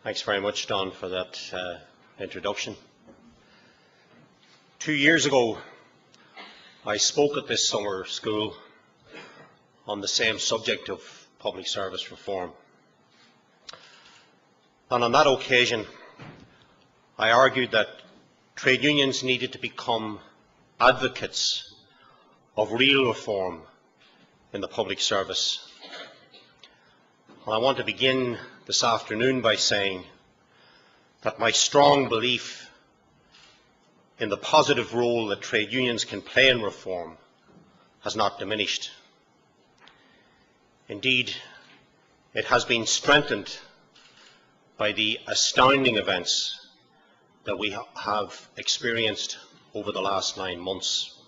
Thanks very much, Don, for that introduction. 2 years ago, I spoke at this summer school on the same subject of public service reform. And on that occasion, I argued that trade unions needed to become advocates of real reform in the public service. And I want to begin this afternoon by saying that my strong belief in the positive role that trade unions can play in reform has not diminished. Indeed, it has been strengthened by the astounding events that we have experienced over the last 9 months.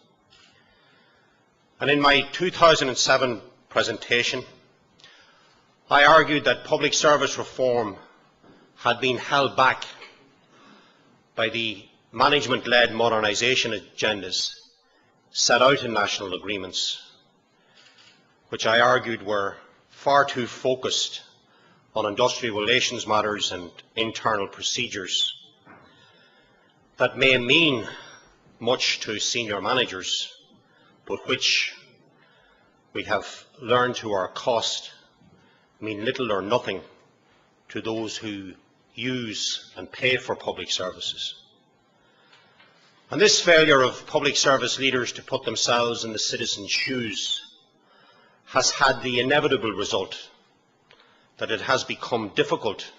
And in my 2007 presentation, I argued that public service reform had been held back by the management-led modernisation agendas set out in national agreements, which I argued were far too focused on industrial relations matters and internal procedures that may mean much to senior managers, but which we have learned to our cost mean little or nothing to those who use and pay for public services. And this failure of public service leaders to put themselves in the citizens' shoes has had the inevitable result that it has become difficult,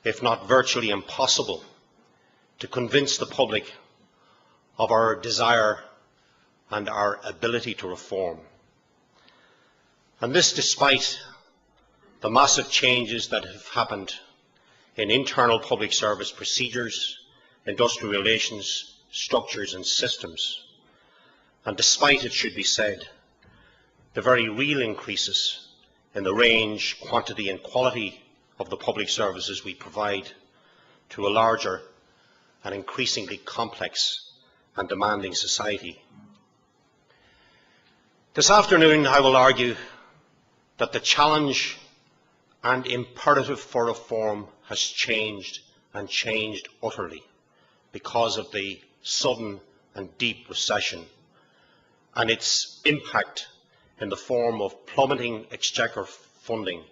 if not virtually impossible, to convince the public of our desire and our ability to reform. And this despite the massive changes that have happened in internal public service procedures, industrial relations, structures and systems, and despite, it should be said, the very real increases in the range, quantity and quality of the public services we provide to a larger and increasingly complex and demanding society. This afternoon I will argue that the challenge and imperative for reform has changed, and changed utterly, because of the sudden and deep recession and its impact in the form of plummeting exchequer funding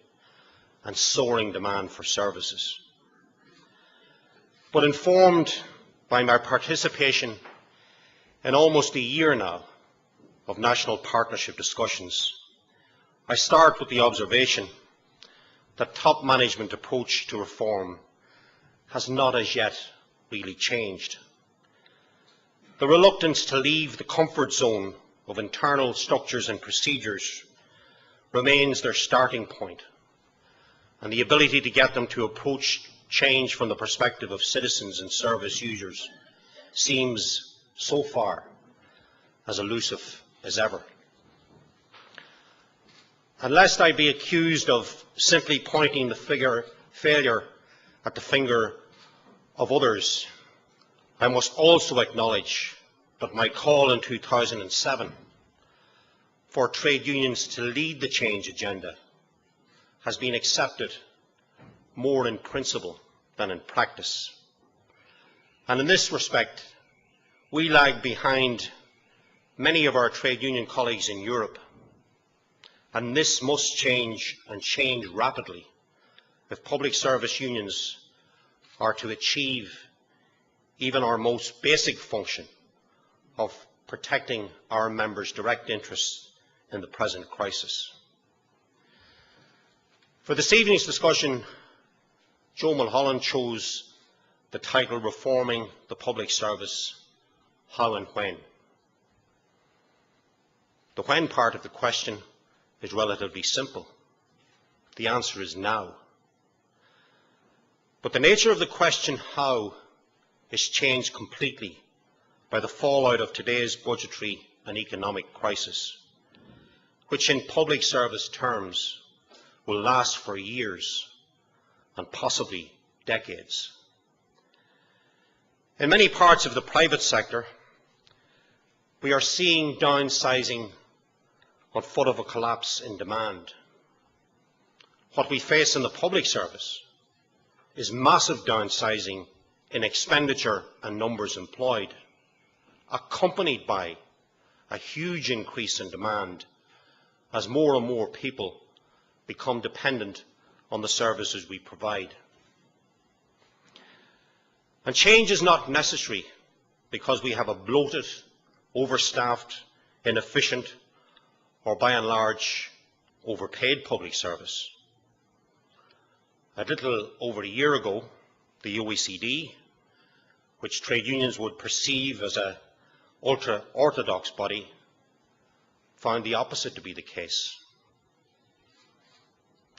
and soaring demand for services. But informed by my participation in almost a year now of national partnership discussions, I start with the observation that top management approach to reform has not as yet really changed. The reluctance to leave the comfort zone of internal structures and procedures remains their starting point, and the ability to get them to approach change from the perspective of citizens and service users seems so far as elusive as ever. And lest I be accused of simply pointing the failure at the finger of others, I must also acknowledge that my call in 2007 for trade unions to lead the change agenda has been accepted more in principle than in practice. And in this respect, we lag behind many of our trade union colleagues in Europe. And this must change, and change rapidly, if public service unions are to achieve even our most basic function of protecting our members' direct interests in the present crisis. For this evening's discussion, Joe Mulholland chose the title Reforming the Public Service, How and When. The when part of the question is relatively simple. The answer is now. But the nature of the question how is changed completely by the fallout of today's budgetary and economic crisis, which in public service terms will last for years and possibly decades. In many parts of the private sector, we are seeing downsizing on foot of a collapse in demand. What we face in the public service is massive downsizing in expenditure and numbers employed, accompanied by a huge increase in demand as more and more people become dependent on the services we provide. And change is not necessary because we have a bloated, overstaffed, inefficient, or by and large, overpaid public service. A little over a year ago, the OECD, which trade unions would perceive as an ultra-orthodox body, found the opposite to be the case.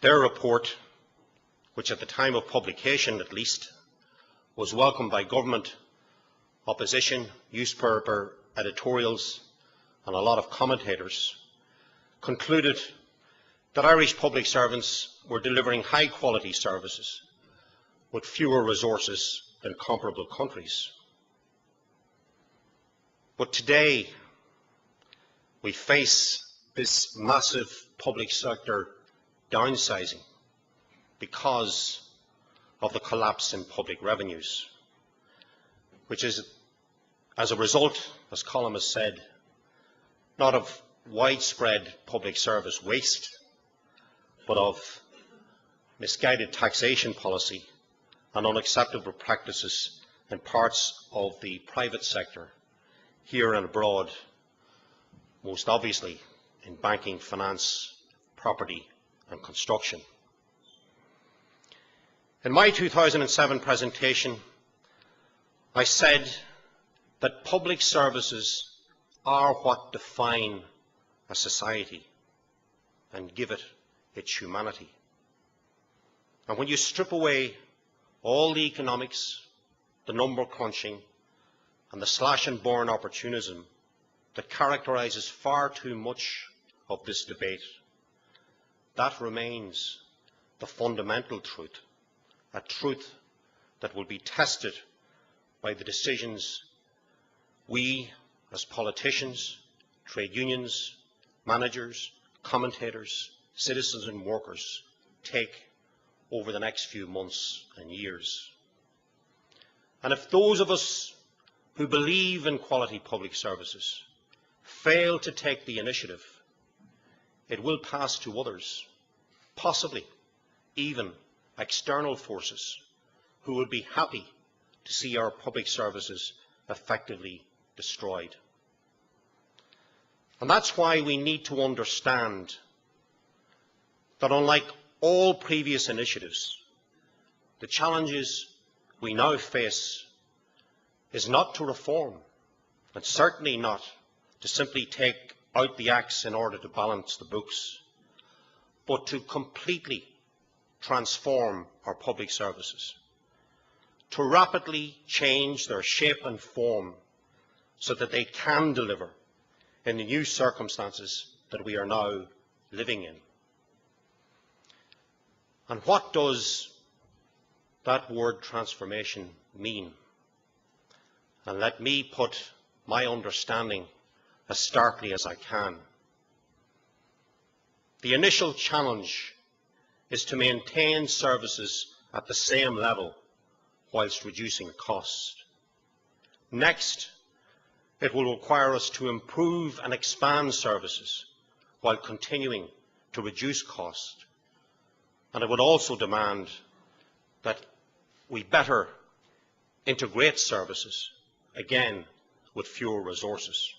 Their report, which at the time of publication at least, was welcomed by government, opposition, newspaper editorials, and a lot of commentators, concluded that Irish public servants were delivering high-quality services with fewer resources than comparable countries. But today, we face this massive public sector downsizing because of the collapse in public revenues, which is as a result, as Colm has said, not of widespread public service waste, but of misguided taxation policy and unacceptable practices in parts of the private sector, here and abroad, most obviously in banking, finance, property and construction. In my 2007 presentation, I said that public services are what define a society and give it its humanity. And when you strip away all the economics, the number crunching, and the slash and burn opportunism that characterises far too much of this debate, that remains the fundamental truth, a truth that will be tested by the decisions we as politicians, trade unions, managers, commentators, citizens and workers take over the next few months and years. And if those of us who believe in quality public services fail to take the initiative, it will pass to others, possibly even external forces, who will be happy to see our public services effectively destroyed. And that's why we need to understand that unlike all previous initiatives, the challenges we now face is not to reform, and certainly not to simply take out the axe in order to balance the books, but to completely transform our public services, to rapidly change their shape and form so that they can deliver in the new circumstances that we are now living in. And what does that word transformation mean? And let me put my understanding as starkly as I can. The initial challenge is to maintain services at the same level whilst reducing cost. Next, it will require us to improve and expand services while continuing to reduce cost. And it would also demand that we better integrate services, again, with fewer resources.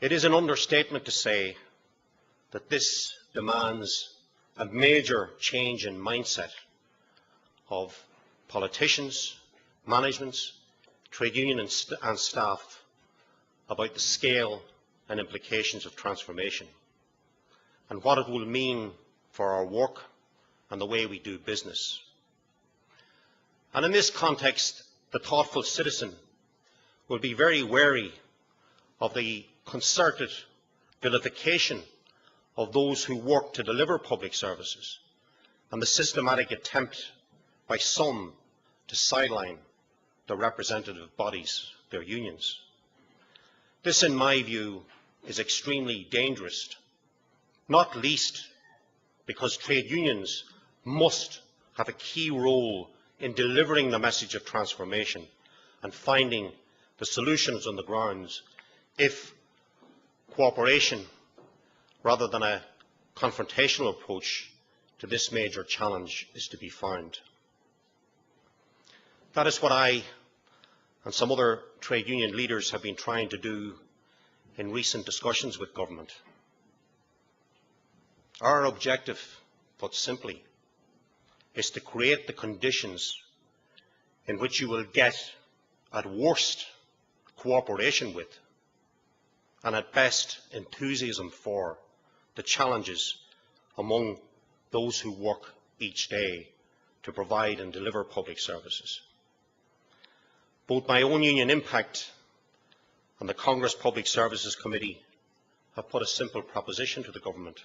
It is an understatement to say that this demands a major change in mindset of politicians, managements, trade union and staff about the scale and implications of transformation and what it will mean for our work and the way we do business. And in this context, the thoughtful citizen will be very wary of the concerted vilification of those who work to deliver public services and the systematic attempt by some to sideline the representative bodies, their unions. This, in my view, is extremely dangerous, not least because trade unions must have a key role in delivering the message of transformation and finding the solutions on the grounds if cooperation, rather than a confrontational approach to this major challenge, is to be found. That is what I and some other trade union leaders have been trying to do in recent discussions with government. Our objective, put simply, is to create the conditions in which you will get, at worst, cooperation with, and at best, enthusiasm for the challenges among those who work each day to provide and deliver public services. Both my own union Impact and the Congress Public Services Committee have put a simple proposition to the government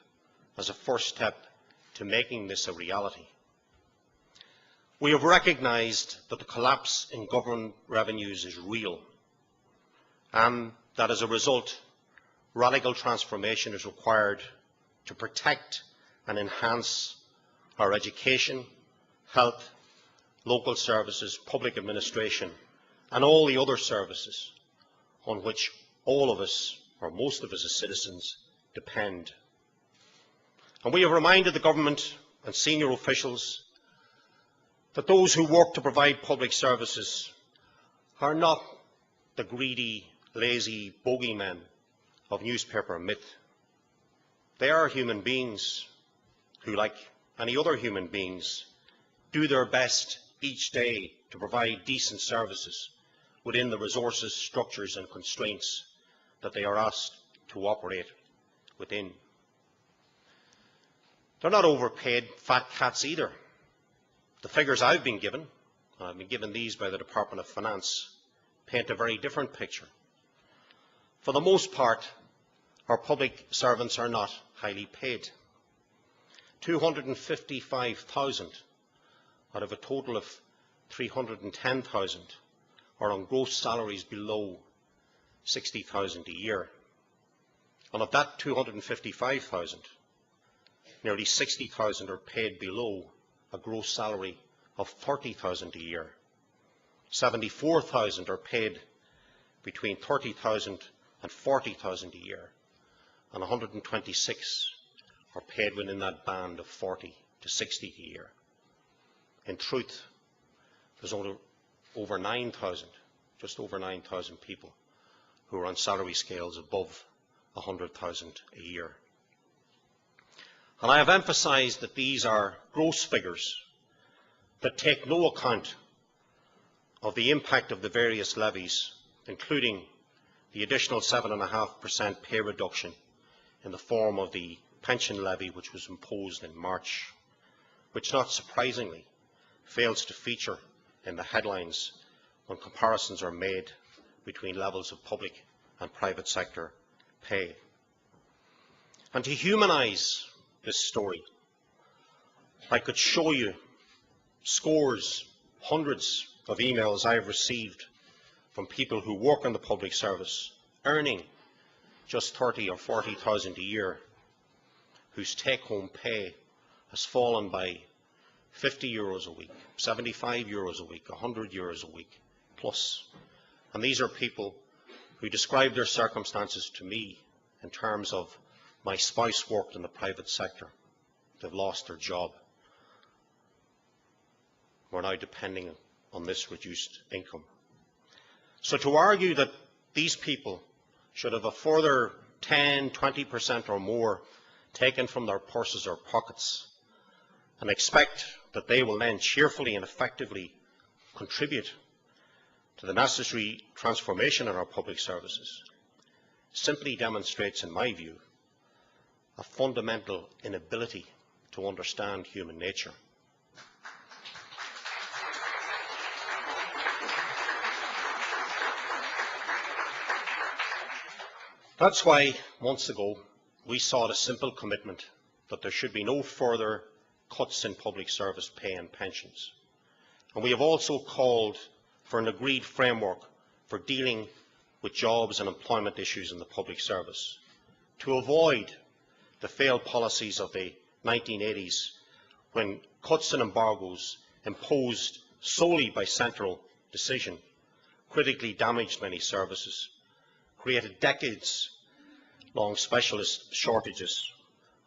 as a first step to making this a reality. We have recognised that the collapse in government revenues is real, and that as a result, radical transformation is required to protect and enhance our education, health, local services, public administration, and all the other services on which all of us, or most of us as citizens, depend. And we have reminded the government and senior officials that those who work to provide public services are not the greedy, lazy bogeymen of newspaper myth. They are human beings who, like any other human beings, do their best each day to provide decent services within the resources, structures and constraints that they are asked to operate within. They're not overpaid fat cats either. The figures I've been given these by the Department of Finance, paint a very different picture. For the most part, our public servants are not highly paid. 255,000 out of a total of 310,000 are on gross salaries below 60,000 a year. And of that 255,000, nearly 60,000 are paid below a gross salary of 30,000 a year. 74,000 are paid between 30,000 and 40,000 a year, and 126 are paid within that band of 40 to 60 a year. In truth, there's only over 9,000, just over 9,000 people who are on salary scales above 100,000 a year. And I have emphasised that these are gross figures that take no account of the impact of the various levies, including the additional 7.5% pay reduction in the form of the pension levy which was imposed in March, which not surprisingly fails to feature in the headlines when comparisons are made between levels of public and private sector pay. And to humanise this story, I could show you scores, hundreds of emails I have received from people who work in the public service, earning just 30 or 40,000 a year, whose take-home pay has fallen by 50 euros a week, 75 euros a week, 100 euros a week plus. And these are people who describe their circumstances to me in terms of, my spouse worked in the private sector, they've lost their job, we're now depending on this reduced income. So to argue that these people should have a further 10, 20% or more taken from their purses or pockets and expect that they will then cheerfully and effectively contribute to the necessary transformation in our public services simply demonstrates, in my view, a fundamental inability to understand human nature. That's why, months ago, we sought a simple commitment that there should be no further cuts in public service pay and pensions. And we have also called for an agreed framework for dealing with jobs and employment issues in the public service to avoid the failed policies of the 1980s, when cuts and embargoes imposed solely by central decision critically damaged many services, created decades-long specialist shortages,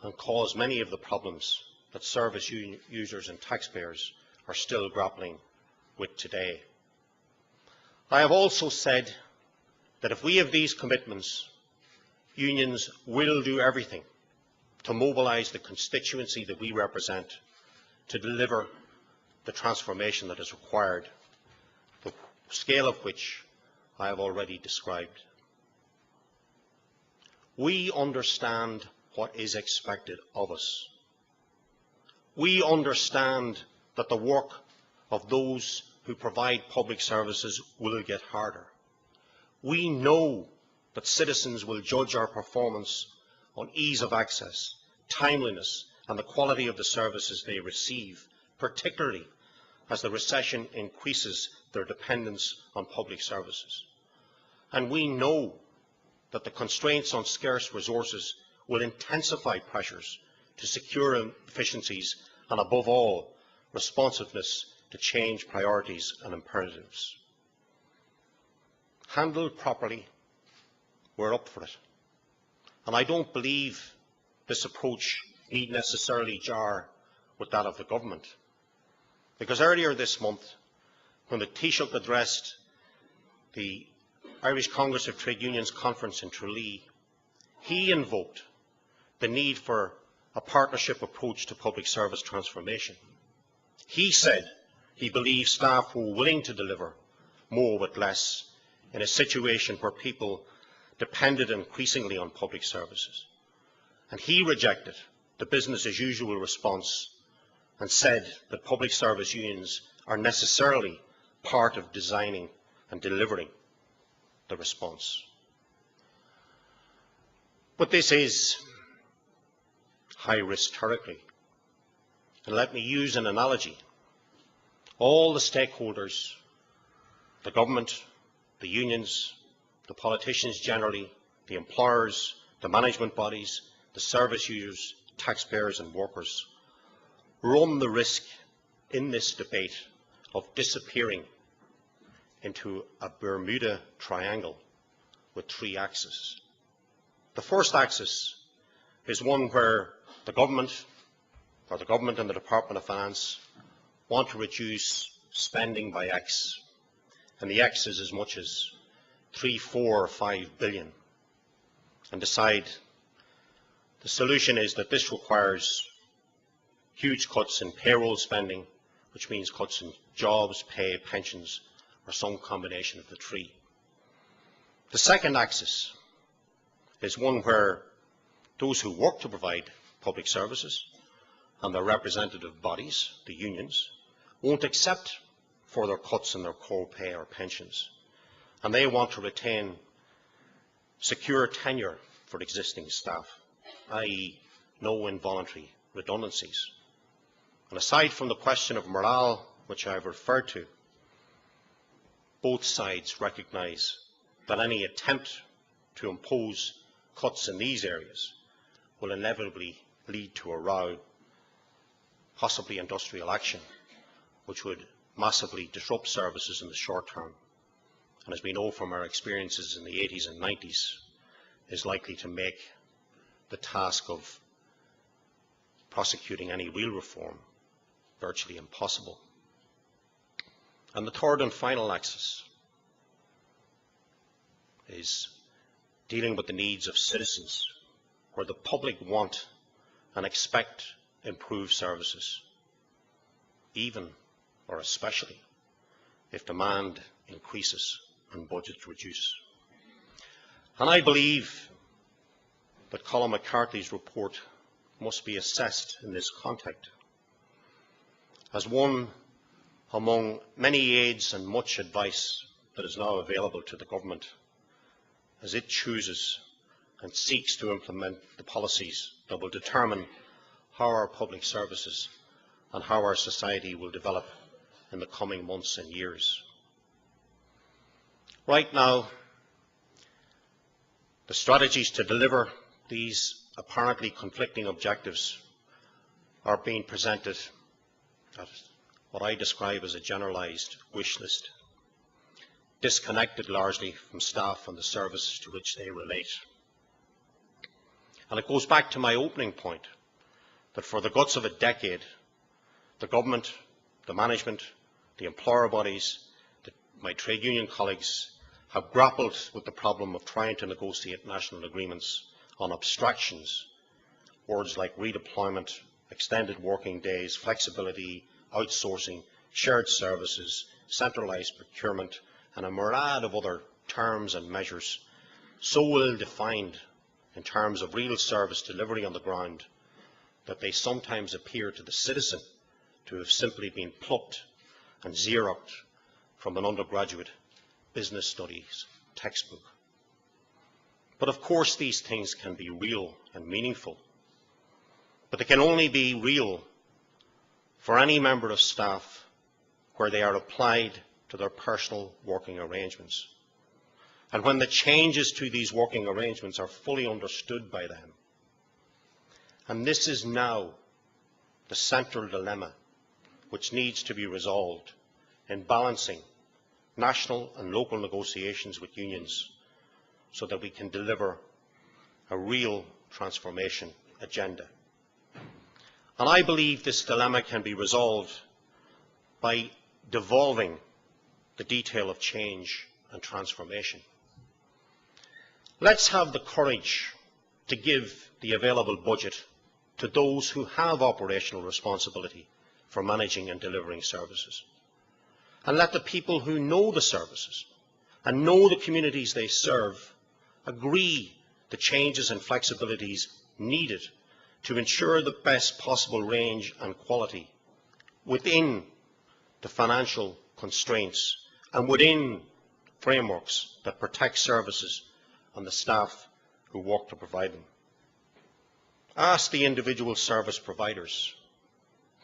and caused many of the problems that service users and taxpayers are still grappling with today. I have also said that if we have these commitments, unions will do everything to mobilise the constituency that we represent to deliver the transformation that is required, the scale of which I have already described. We understand what is expected of us. We understand that the work of those who provide public services will get harder. We know that citizens will judge our performance on ease of access, timeliness, and the quality of the services they receive, particularly as the recession increases their dependence on public services. And we know that the constraints on scarce resources will intensify pressures to secure efficiencies and, above all, responsiveness to change priorities and imperatives. Handled properly, we're up for it. And I don't believe this approach need necessarily jar with that of the government. Because earlier this month, when the Taoiseach addressed the Irish Congress of Trade Unions conference in Tralee, he invoked the need for a partnership approach to public service transformation. He said he believes staff were willing to deliver more with less in a situation where people depended increasingly on public services. And he rejected the business as usual response and said that public service unions are necessarily part of designing and delivering the response. But this is high-risk territory. And let me use an analogy. All the stakeholders, the government, the unions, the politicians generally, the employers, the management bodies, the service users, taxpayers and workers, run the risk in this debate of disappearing into a Bermuda Triangle with three axes. The first axis is one where the government and the Department of Finance want to reduce spending by X, and the X is as much as 3, 4 or 5 billion, and decide the solution is that this requires huge cuts in payroll spending, which means cuts in jobs, pay, pensions, or some combination of the three. The second axis is one where those who work to provide public services and their representative bodies, the unions, won't accept further cuts in their core pay or pensions, and they want to retain secure tenure for existing staff, i.e. no involuntary redundancies. And aside from the question of morale, which I have referred to, both sides recognise that any attempt to impose cuts in these areas will inevitably lead to a row, possibly industrial action, which would massively disrupt services in the short term, and as we know from our experiences in the 80s and 90s, is likely to make the task of prosecuting any real reform virtually impossible. And the third and final axis is dealing with the needs of citizens, where the public want and expect improved services, even or especially if demand increases and budgets reduce. And I believe that Colin McCarthy's report must be assessed in this context as one among many aids and much advice that is now available to the government as it chooses and seeks to implement the policies that will determine how our public services and how our society will develop in the coming months and years. Right now, the strategies to deliver these apparently conflicting objectives are being presented at what I describe as a generalised wish list, disconnected largely from staff and the services to which they relate. And it goes back to my opening point, that for the guts of a decade, the government, the management, the employer bodies, my trade union colleagues have grappled with the problem of trying to negotiate national agreements on abstractions, words like redeployment, extended working days, flexibility, outsourcing, shared services, centralised procurement, and a myriad of other terms and measures so ill defined in terms of real service delivery on the ground that they sometimes appear to the citizen to have simply been plucked and xeroxed from an undergraduate business studies textbook. But of course these things can be real and meaningful, but they can only be real for any member of staff where they are applied to their personal working arrangements, and when the changes to these working arrangements are fully understood by them. And this is now the central dilemma which needs to be resolved in balancing national and local negotiations with unions so that we can deliver a real transformation agenda. And I believe this dilemma can be resolved by devolving the detail of change and transformation. Let's have the courage to give the available budget to those who have operational responsibility for managing and delivering services. And let the people who know the services and know the communities they serve agree the changes and flexibilities needed to ensure the best possible range and quality within the financial constraints and within frameworks that protect services and the staff who work to provide them. Ask the individual service providers,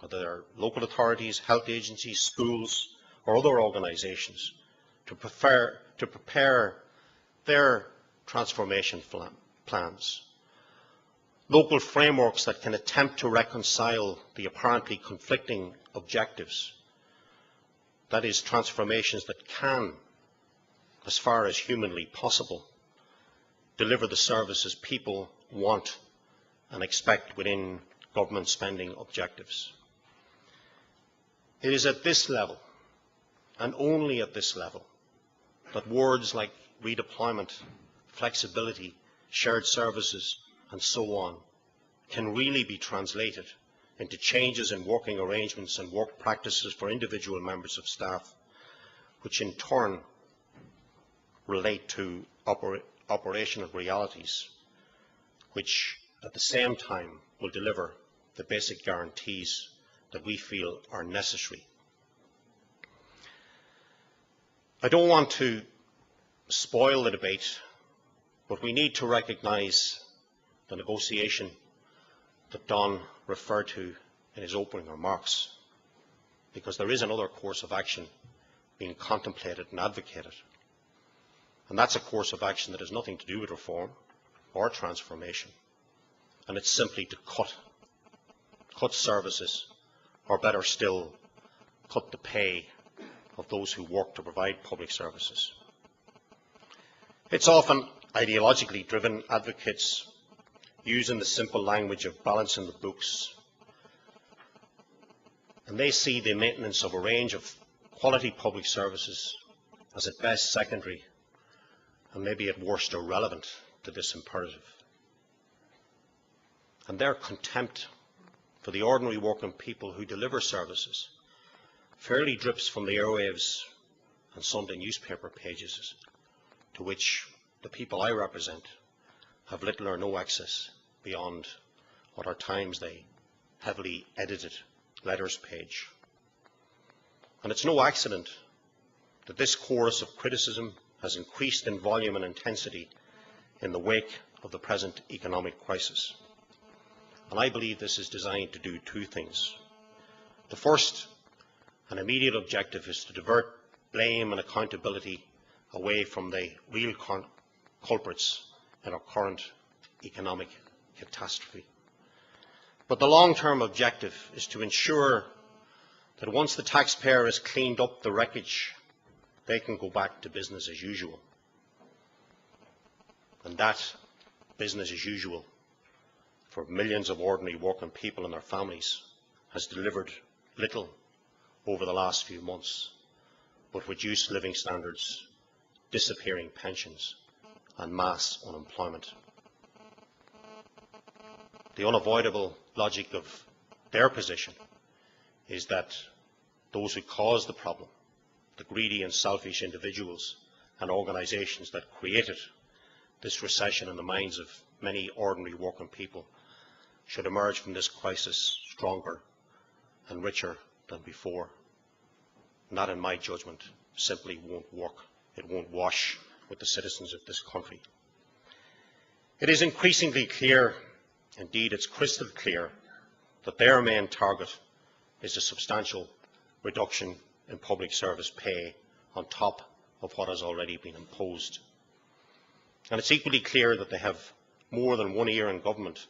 whether they're local authorities, health agencies, schools, or other organisations, to prepare their transformation plans. Local frameworks that can attempt to reconcile the apparently conflicting objectives. That is, transformations that can, as far as humanly possible, deliver the services people want and expect within government spending objectives. It is at this level, and only at this level, that words like redeployment, flexibility, shared services, and so on can really be translated into changes in working arrangements and work practices for individual members of staff, which in turn relate to operational realities, which at the same time will deliver the basic guarantees that we feel are necessary. I don't want to spoil the debate, but we need to recognise the negotiation that Don referred to in his opening remarks, because there is another course of action being contemplated and advocated. And that's a course of action that has nothing to do with reform or transformation. And it's simply to cut services, or better still, cut the pay of those who work to provide public services. It's often ideologically driven advocates using the simple language of balancing the books, and they see the maintenance of a range of quality public services as at best secondary and maybe at worst irrelevant to this imperative. And their contempt for the ordinary working people who deliver services fairly drips from the airwaves and Sunday newspaper pages, to which the people I represent have little or no access beyond what are times the heavily edited letters page. And it's no accident that this chorus of criticism has increased in volume and intensity in the wake of the present economic crisis. And I believe this is designed to do two things. The first and immediate objective is to divert blame and accountability away from the real culprits in our current economic catastrophe. But the long-term objective is to ensure that once the taxpayer has cleaned up the wreckage, they can go back to business as usual. And that business as usual for millions of ordinary working people and their families has delivered little over the last few months, but reduced living standards, disappearing pensions and mass unemployment. The unavoidable logic of their position is that those who caused the problem, the greedy and selfish individuals and organisations that created this recession in the minds of many ordinary working people, should emerge from this crisis stronger and richer than before. And that, in my judgment, simply won't work. It won't wash with the citizens of this country. It is increasingly clear, indeed it's crystal clear, that their main target is a substantial reduction in public service pay on top of what has already been imposed. And it's equally clear that they have more than one ear in government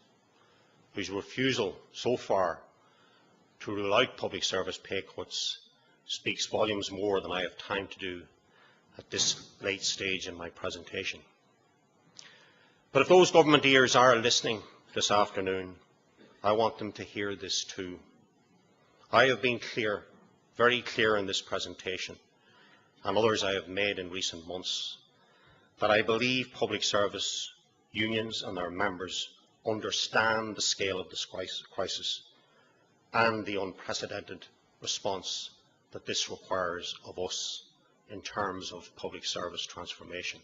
whose refusal so far to rule out public service pay cuts speaks volumes more than I have time to do at this late stage in my presentation. But if those government ears are listening this afternoon, I want them to hear this too. I have been clear, very clear in this presentation, and others I have made in recent months, that I believe public service unions and their members understand the scale of this crisis and the unprecedented response that this requires of us in terms of public service transformation.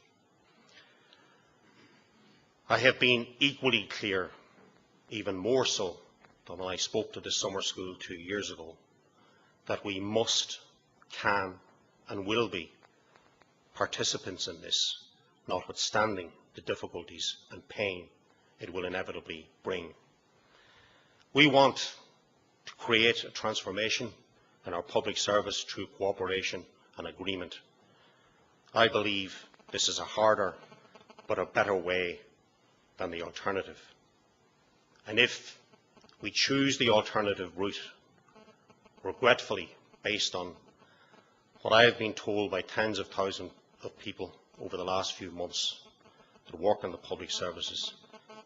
I have been equally clear, even more so than when I spoke to this summer school 2 years ago, that we must, can and will be participants in this, notwithstanding the difficulties and pain it will inevitably bring. We want to create a transformation in our public service through cooperation and agreement. I believe this is a harder but a better way than the alternative. And if we choose the alternative route, regretfully, based on what I have been told by tens of thousands of people over the last few months that work in the public services,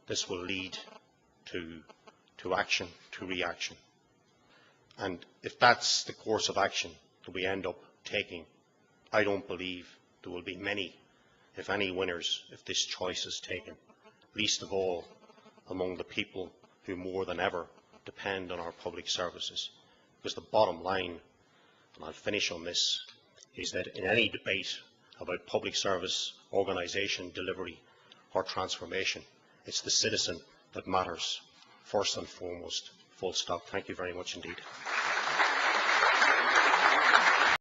this will lead to action, to reaction. And if that's the course of action that we end up taking, I don't believe there will be many, if any, winners if this choice is taken, least of all among the people who more than ever depend on our public services. Because the bottom line, and I'll finish on this, is that in any debate about public service organisation, delivery or transformation, it's the citizen that matters first and foremost. Full stop. Thank you very much indeed.